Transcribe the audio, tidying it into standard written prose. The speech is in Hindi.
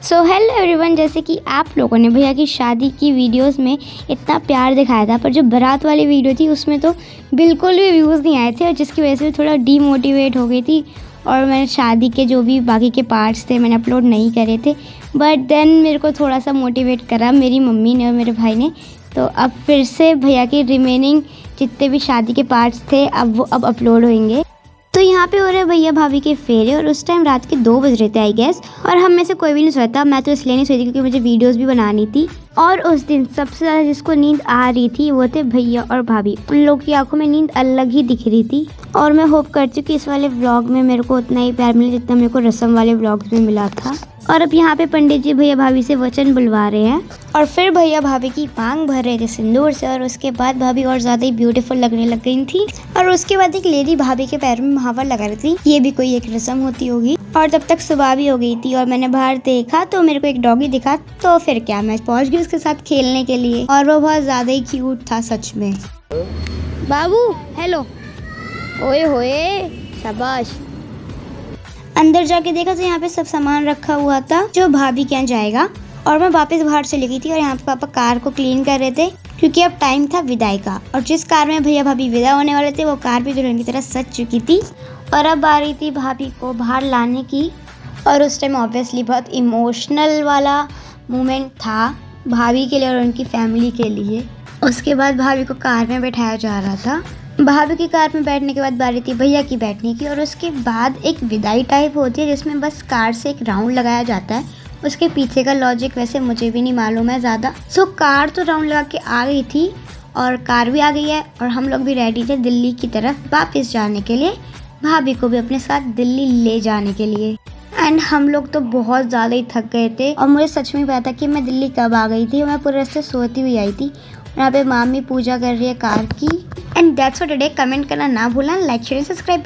सो हेलो एवरीवन, जैसे कि आप लोगों ने भैया की शादी की वीडियोस में इतना प्यार दिखाया था, पर जो बारात वाली वीडियो थी उसमें तो बिल्कुल भी व्यूज़ नहीं आए थे और जिसकी वजह से थोड़ा डीमोटिवेट हो गई थी। और मैंने शादी के जो भी बाकी के पार्ट्स थे मैंने अपलोड नहीं करे थे, बट देन मेरे को थोड़ा सा मोटिवेट करा मेरी मम्मी ने और मेरे भाई ने। तो अब फिर से भैया के रिमेनिंग जितने भी शादी के पार्ट्स थे अब अपलोड होंगे। तो यहाँ पे हो रहे भैया भाभी के फेरे और उस टाइम रात के 2 बज रहे थे आई गेस, और हम में से कोई भी नहीं सोया था। मैं तो इसलिए नहीं सोई थी क्योंकि मुझे वीडियोस भी बनानी थी। और उस दिन सबसे ज़्यादा जिसको नींद आ रही थी वो थे भैया और भाभी। उन लोग की आंखों में नींद अलग ही दिख रही थी। और मैं होप करती हूँ कि इस वाले व्लॉग में मेरे को उतना ही प्यार मिले जितना मेरे को रस्म वाले व्लॉग्स में मिला था। और अब यहाँ पे पंडित जी भैया भाभी से वचन बुलवा रहे हैं और फिर भैया भाभी की मांग भर रहे थे सिंदूर से। और उसके बाद भाभी और ज़्यादा ही ब्यूटीफुल लगने लग गई थी। और उसके बाद एक लेडी भाभी के पैर में महावर लगा रही थी। ये भी कोई एक रस्म होती होगी। और तब तक सुबह भी हो गई थी और मैंने बाहर देखा तो मेरे को एक डॉगी दिखा। तो फिर क्या, मैं पहुंच गई उसके साथ खेलने के लिए और वो बहुत ज़्यादा ही क्यूट था सच में। बाबू हेलो, ओए होए शाबाश। अंदर जाके देखा तो यहाँ पे सब सामान रखा हुआ था जो भाभी के यहाँ जाएगा। और मैं वापस बाहर चली गई थी और यहाँ पे पापा कार को क्लीन कर रहे थे क्योंकि अब टाइम था विदाई का। और जिस कार में भैया भाभी विदा होने वाले थे वो कार भी दुल्हन की तरह सज चुकी थी और अब आ रही थी भाभी को बाहर लाने की। और उस टाइम ऑब्वियसली बहुत इमोशनल वाला मोमेंट था भाभी के लिए और उनकी फैमिली के लिए। उसके बाद भाभी को कार में बैठाया जा रहा था। भाभी की कार में बैठने के बाद बारी थी भैया की बैठने की। और उसके बाद एक विदाई टाइप होती है जिसमें बस कार से एक राउंड लगाया जाता है। उसके पीछे का लॉजिक वैसे मुझे भी नहीं मालूम है ज़्यादा। सो कार तो राउंड लगा के आ गई थी और कार भी आ गई है और हम लोग भी रेडी थे दिल्ली की तरफ वापस जाने के लिए, भाभी को भी अपने साथ दिल्ली ले जाने के लिए। एंड हम लोग तो बहुत ज़्यादा ही थक गए थे और मुझे सच में पता था कि मैं दिल्ली कब आ गई थी। मैं पूरे रास्ते सोती हुई आई थी। यहाँ पे मामी पूजा कर रही है कार की। And that's for today. Comment करना ना भूलना, लाइक शेयर सब्सक्राइब।